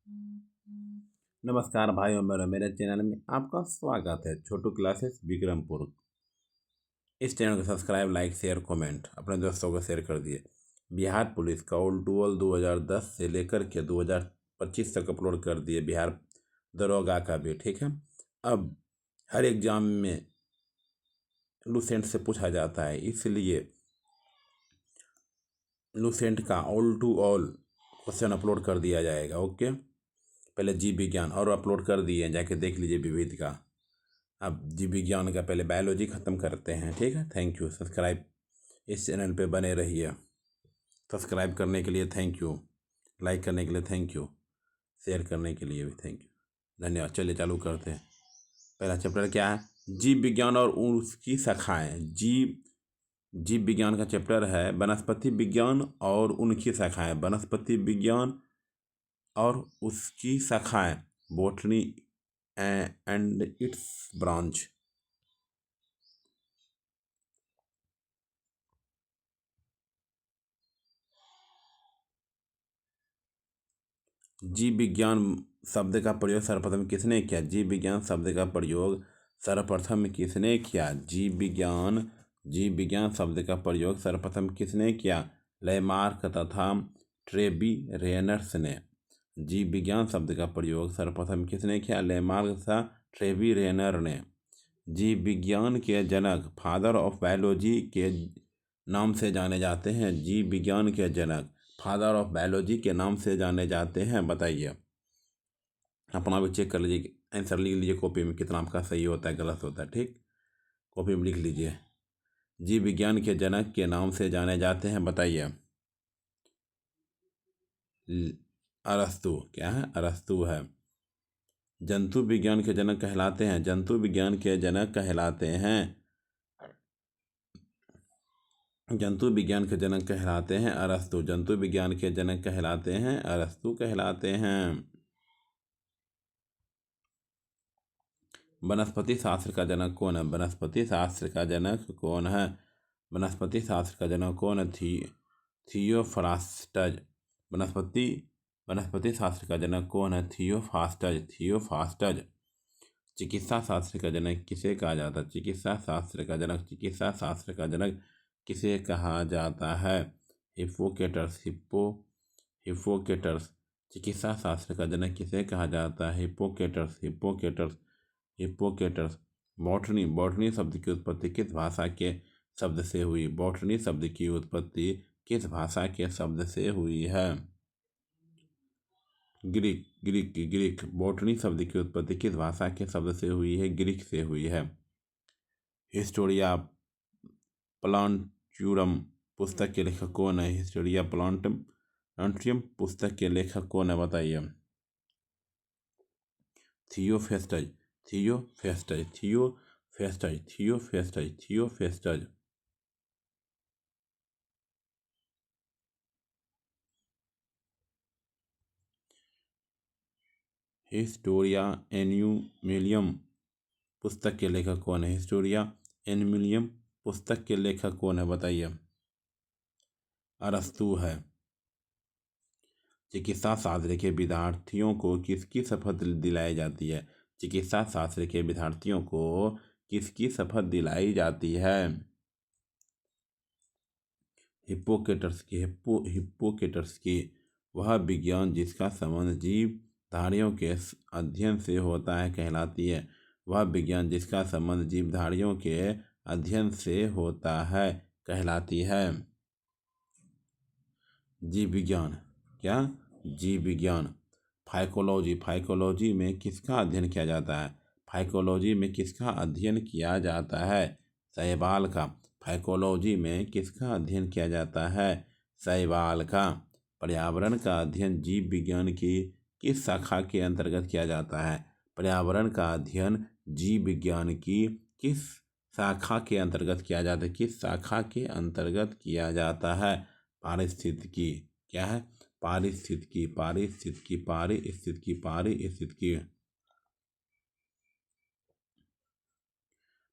नमस्कार भाई और मेरे चैनल में आपका स्वागत है। छोटू क्लासेस विक्रमपुर। इस चैनल को सब्सक्राइब, लाइक, शेयर, कमेंट अपने दोस्तों को शेयर कर दिए। बिहार पुलिस का उल 2010 से लेकर के 2025 तक अपलोड कर दिए। बिहार दरोगा का भी, ठीक है। अब हर एग्जाम में लूसेंट से पूछा जाता है, इसलिए लूसेंट का all to all question upload कर दिया जाएगा। ओके, पहले जीव विज्ञान और अपलोड कर दिए, जाके देख लीजिए विविध का। अब जीव विज्ञान का पहले बायोलॉजी ख़त्म करते हैं, ठीक है। Thank you. सब्सक्राइब इस चैनल पे बने रहिए। सब्सक्राइब करने के लिए थैंक यू, लाइक करने के लिए थैंक यू, शेयर करने के लिए भी थैंक यू, धन्यवाद। चलिए चालू करते हैं। पहला चैप्टर क्या है? जीव विज्ञान और उसकी शाखाएं। जीव विज्ञान का चैप्टर है वनस्पति विज्ञान और उनकी शाखाएं। वनस्पति विज्ञान और उसकी शाखाएं, बॉटनी एंड इट्स ब्रांच। जीव विज्ञान शब्द का प्रयोग सर्वप्रथम किसने किया? जीव विज्ञान शब्द का प्रयोग सर्वप्रथम किसने किया? जीव विज्ञान शब्द का प्रयोग सर्वप्रथम किसने किया? लेमार्क तथा ट्रेबी-रेनर्स ने। जीव विज्ञान शब्द का प्रयोग सर्वप्रथम किसने किया? लेमार्क तथा ट्रेबी-रेनर ने। जीव विज्ञान के जनक, फादर ऑफ बायोलॉजी के नाम से जाने जाते हैं। जीव विज्ञान के जनक फादर ऑफ बायोलॉजी के नाम से जाने जाते हैं। बताइए, अपना भी चेक कर लीजिए, आंसर लिख लीजिए कॉपी में, कितना आपका सही होता है गलत होता है, ठीक। कॉपी में लिख लीजिए। जीव विज्ञान के जनक के नाम से जाने जाते हैं, बताइए। अरस्तु। क्या है? अरस्तु है। जंतु विज्ञान के जनक कहलाते हैं। जंतु विज्ञान के जनक कहलाते हैं। जंतु विज्ञान के जनक कहलाते हैं अरस्तु। जंतु विज्ञान के जनक कहलाते हैं अरस्तु कहलाते हैं। वनस्पति शास्त्र का जनक कौन है? वनस्पति शास्त्र का जनक कौन है? वनस्पति शास्त्र का जनक कौन है? थियोफ्रास्टस। वनस्पति शास्त्र का जनक कौन है? थियोफ्रास्टस। चिकित्सा शास्त्र का जनक किसे कहा जाता है? चिकित्सा शास्त्र का जनक किसे कहा जाता है? हिप्पोक्रेटस। हिप्पोक्रेटस। चिकित्सा शास्त्र का जनक किसे कहा जाता है? हिप्पोक्रेटस। बॉटनी शब्द की उत्पत्ति किस भाषा के शब्द से हुई? बॉटनी शब्द की उत्पत्ति किस भाषा के शब्द से हुई है? ग्रीक। बॉटनी शब्द की उत्पत्ति किस भाषा के शब्द से हुई है? ग्रीक से हुई है। हिस्टोरिया प्लांटूरम पुस्तक के लेखक कौन है? हिस्टोरिया प्लांटूरम पुस्तक के लेखक कौन है? बताइए। थियोफेस्टस। हिस्टोरिया एन्यूमिलियम पुस्तक के लेखक कौन है? हिस्टोरिया एन्यूमिलियम पुस्तक के लेखक कौन है? बताइए। अरस्तु है। चिकित्सा शास्त्र के विद्यार्थियों को किसकी शपथ दिलाई जाती है? चिकित्सा शास्त्र के विद्यार्थियों को किसकी शपथ दिलाई जाती है? हिप्पोक्रेटस की। वह विज्ञान जिसका संबंध जीवधारियों के अध्ययन से होता है कहलाती है। वह विज्ञान जिसका संबंध जीवधारियों के अध्ययन से होता है कहलाती है। जीव विज्ञान। क्या? जीव विज्ञान। फाइकोलॉजी में किसका अध्ययन किया जाता है? फाइकोलॉजी में किसका अध्ययन किया जाता है? शैवाल का। फाइकोलॉजी में किसका अध्ययन किया जाता है? शैवाल का। पर्यावरण का अध्ययन जीव विज्ञान की किस शाखा के अंतर्गत किया जाता है? पर्यावरण का अध्ययन जीव विज्ञान की किस शाखा के अंतर्गत किया जाता है? किस शाखा के अंतर्गत किया जाता है? पारिस्थितिकी। क्या है? पारिस्थितिकी।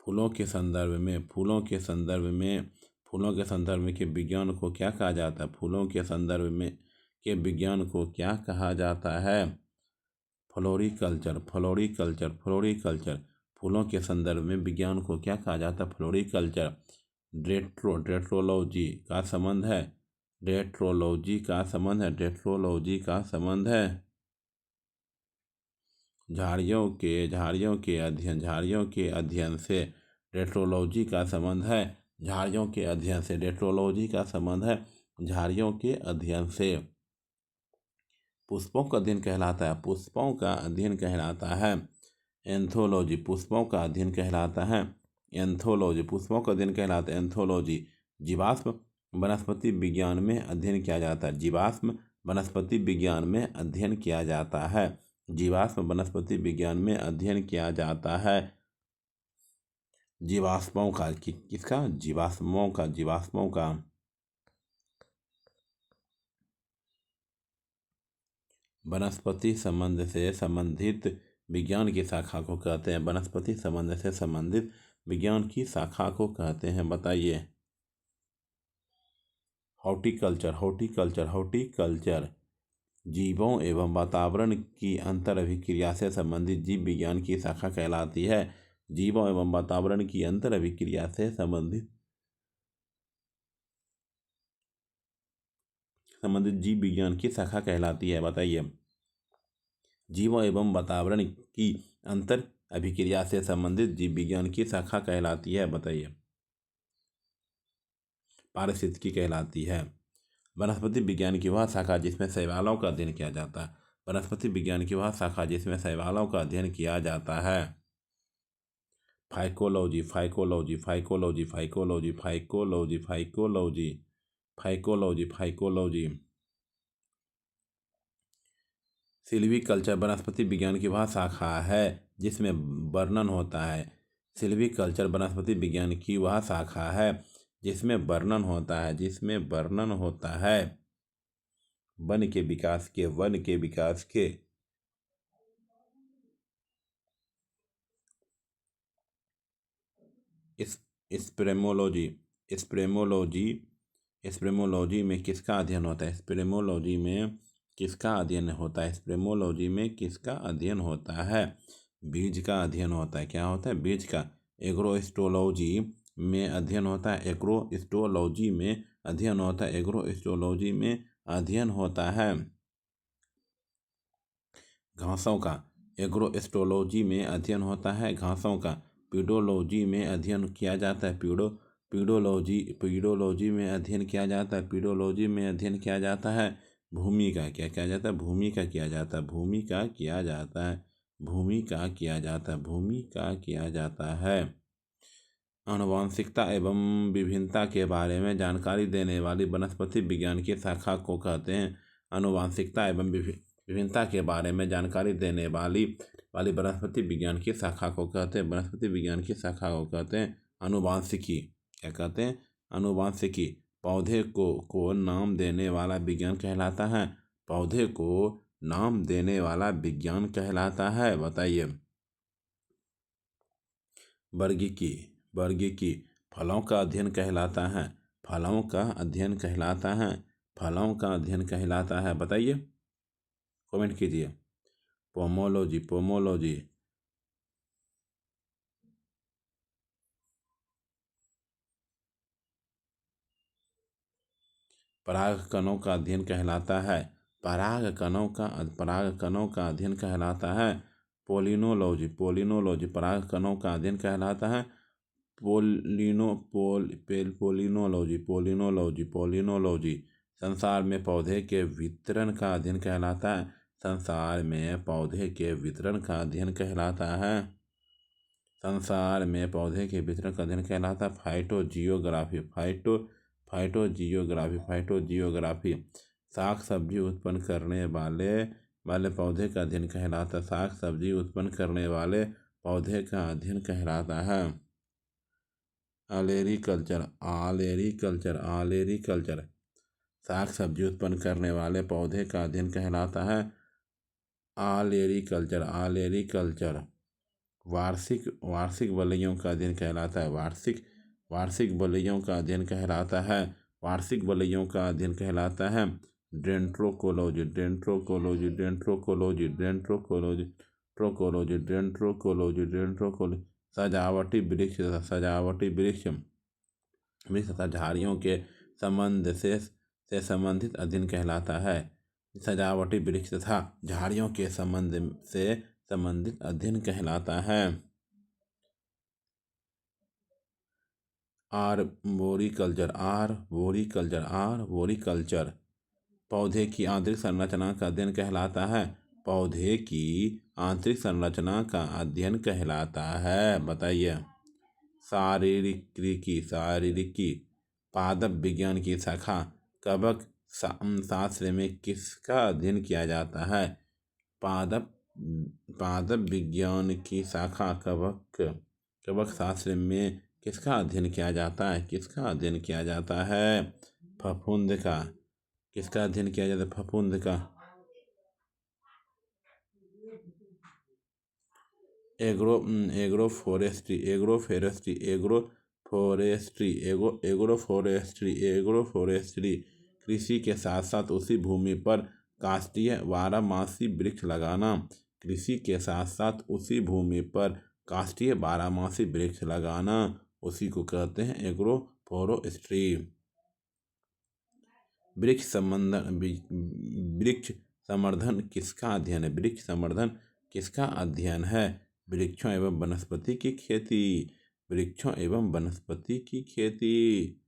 फूलों के संदर्भ में के विज्ञान को क्या कहा जाता है? फूलों के संदर्भ में के विज्ञान को क्या कहा जाता है? Floriculture, floriculture, floriculture. फूलों के संदर्भ में विज्ञान को क्या कहा जाता है? फ्लोरिकल्चर। डेट्रोलॉजी का संबंध है, डेट्रोलॉजी का संबंध है, डेट्रोलॉजी का संबंध है झाड़ियों के अध्ययन, झाड़ियों के अध्ययन से डेट्रोलॉजी का संबंध है, झाड़ियों के अध्ययन से डेट्रोलॉजी का संबंध है झाड़ियों के अध्ययन से। पुष्पों का अध्ययन कहलाता है, पुष्पों का अध्ययन कहलाता है एंथोलॉजी, पुष्पों का अध्ययन कहलाता है एंथोलॉजी, पुष्पों का अध्ययन कहलाता है एंथोलॉजी। जीवाश्म वनस्पति विज्ञान में अध्ययन किया जाता है, जीवाश्म वनस्पति विज्ञान में अध्ययन किया जाता है, जीवाश्म वनस्पति विज्ञान में अध्ययन किया जाता है जीवाश्मों का, किसका? जीवाश्मों का, जीवाश्मों का। वनस्पति संबंध से संबंधित विज्ञान की शाखा को कहते हैं, वनस्पति संबंध से संबंधित विज्ञान की शाखा को कहते हैं, बताइए। Horticulture, horticulture, horticulture. जीवों एवं वातावरण की अंतर अभिक्रिया से संबंधित जीव विज्ञान की शाखा कहलाती है, जीवों एवं वातावरण की अंतर अभिक्रिया से संबंधित जीव विज्ञान की शाखा कहलाती है, बताइए। जीवों एवं वातावरण की अंतर अभिक्रिया से संबंधित जीव विज्ञान की शाखा कहलाती है, बताइए। पारिस्थितिकी कहलाती है। वनस्पति विज्ञान की वह शाखा जिसमें शैवालों का अध्ययन किया जाता है, वनस्पति विज्ञान की वह शाखा जिसमें शैवालों का अध्ययन किया जाता है। Phycology, phycology, phycology, phycology, phycology, phycology, phycology, phycology. Silviculture वनस्पति विज्ञान की वह शाखा है जिसमें वर्णन होता है, सिल्वीकल्चर वनस्पति विज्ञान की वह शाखा है जिसमें वर्णन होता है, जिसमें वर्णन होता है वन के विकास के, वन के विकास के। स्प्रेमोलॉजी, स्प्रेमोलॉजी, स्प्रेमोलॉजी में किसका अध्ययन होता है? स्प्रेमोलॉजी में किसका अध्ययन होता है? स्प्रेमोलॉजी में किसका अध्ययन होता है? बीज का अध्ययन होता है। क्या होता है? बीज का। एग्रोस्टोलॉजी में अध्ययन होता है, एग्रोस्टोलॉजी में अध्ययन होता है, एग्रोस्टोलॉजी में अध्ययन होता है घासों का, एग्रोस्टोलॉजी में अध्ययन होता है घासों का। पीडोलॉजी में अध्ययन किया जाता है, पीडोलॉजी में अध्ययन किया जाता है, पीडोलॉजी में अध्ययन किया जाता है भूमि का। क्या किया जाता है? भूमि का किया जाता है, भूमि का किया जाता है, भूमि का किया जाता है, भूमि का किया जाता है। आनुवंशिकता एवं विभिन्नता के बारे में जानकारी देने वाली वनस्पति विज्ञान की शाखा को कहते हैं। आनुवंशिकता एवं विभिन्नता के बारे में जानकारी देने वाली वनस्पति विज्ञान की शाखा को कहते हैं, वनस्पति विज्ञान की शाखा को कहते हैं आनुवंशिकी। क्या कहते हैं? आनुवंशिकी। पौधे को नाम देने वाला विज्ञान कहलाता है, पौधे को नाम देने वाला विज्ञान कहलाता है, बताइए। वर्गीकी, वर्गीकी। फलों का अध्ययन कहलाता है, फलों का अध्ययन कहलाता है, फलों का अध्ययन कहलाता है, बताइए, कमेंट कीजिए। Pomology, pomology. परागकणों का अध्ययन कहलाता है, परागकणों का अध्ययन कहलाता है पोलिनोलॉजी, पोलिनोलॉजी। परागकणों का अध्ययन कहलाता है पोलिनोलॉजी, पोलिनोलॉजी, पोलिनोलॉजी। संसार में पौधे के वितरण का अध्ययन कहलाता है, संसार में पौधे के वितरण का अध्ययन कहलाता है, संसार में पौधे के वितरण का अध्ययन कहलाता है फाइटोजियोग्राफी, फाइटोजियोग्राफी, फाइटोजियोग्राफी। साग सब्जी उत्पन्न करने वाले पौधे का अध्ययन कहलाता है, साग सब्जी उत्पन्न करने वाले पौधे का अध्ययन कहलाता है ऑलेरीकल्चर, ऑलेरीकल्चर, ऑलेरीकल्चर। साग सब्जी उत्पन्न करने वाले पौधे का अध्ययन कहलाता है ऑलेरीकल्चर, ऑलेरीकल्चर। वार्षिक वलयों का अध्ययन कहलाता है, वार्षिक वलयों का अध्ययन कहलाता है, वार्षिक वलयों का अध्ययन कहलाता है डेंट्रोकोलॉजी डेंट्रोकोलॉजी डेंट्रोकोलॉजी डेंट्रोकोलॉजी ट्रोकोलॉजी डेंट्रोकोलॉजी डेंट्रोकोलॉजी सजावटी वृक्ष सजावटी वृक्ष वृक्ष तथा झाड़ियों के संबंध से संबंधित अध्ययन कहलाता है। सजावटी वृक्ष तथा झाड़ियों के संबंध से संबंधित अध्ययन कहलाता है। आर्बोरिकल्चर आर्बोरिकल्चर आर्बोरिकल्चर पौधे की आंतरिक संरचना का अध्ययन कहलाता है। पौधे की आंतरिक संरचना का अध्ययन कहलाता है। बताइए। शारीरिकी पादप विज्ञान की शाखा कवक शास्त्र में किसका अध्ययन किया जाता है? पादप विज्ञान की शाखा कवक शास्त्र में किसका अध्ययन किया जाता है? किसका अध्ययन किया जाता है? फफूंद का। किसका अध्ययन किया जाता है? फफूंद का। एग्रोफोरेस्ट्री कृषि के साथ साथ उसी भूमि पर काष्ठीय बारहमासी वृक्ष लगाना। कृषि के साथ साथ उसी भूमि पर काष्ठीय बारहमासी वृक्ष लगाना, उसी को कहते हैं एग्रोफोरेस्ट्री। वृक्ष संवर्धन किसका अध्ययन है? वृक्ष संवर्धन किसका अध्ययन है? वृक्षों एवं वनस्पति की खेती। वृक्षों एवं वनस्पति की खेती।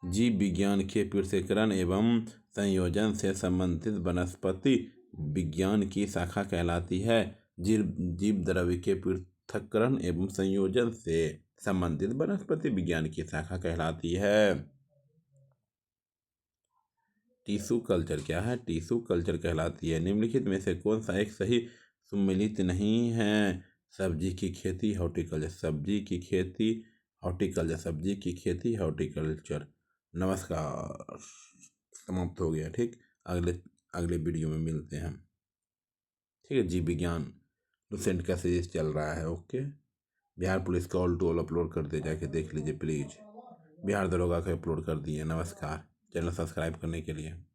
जीव विज्ञान के पृथक्करण एवं संयोजन से संबंधित वनस्पति विज्ञान की शाखा कहलाती है। जीव द्रव्य के पृथक्करण एवं संयोजन से संबंधित वनस्पति विज्ञान की शाखा कहलाती है। टिश्यू कल्चर क्या है? टिश्यू कल्चर कहलाती है। निम्नलिखित में से कौन सा एक सही सुमेलित नहीं है? सब्जी की खेती हॉर्टिकल्चर। सब्जी की खेती हॉर्टिकल्चर। सब्जी की खेती हॉर्टिकल्चर। नमस्कार। समाप्त हो गया। ठीक, अगले वीडियो में मिलते हैं। ठीक है। जीव विज्ञान लुसेंट का सीरीज चल रहा है। ओके। बिहार पुलिस का ऑल टू ऑल अपलोड कर दे, जाके देख लीजिए प्लीज़। बिहार दरोगा का अपलोड कर दिए। नमस्कार। चैनल सब्सक्राइब करने के लिए।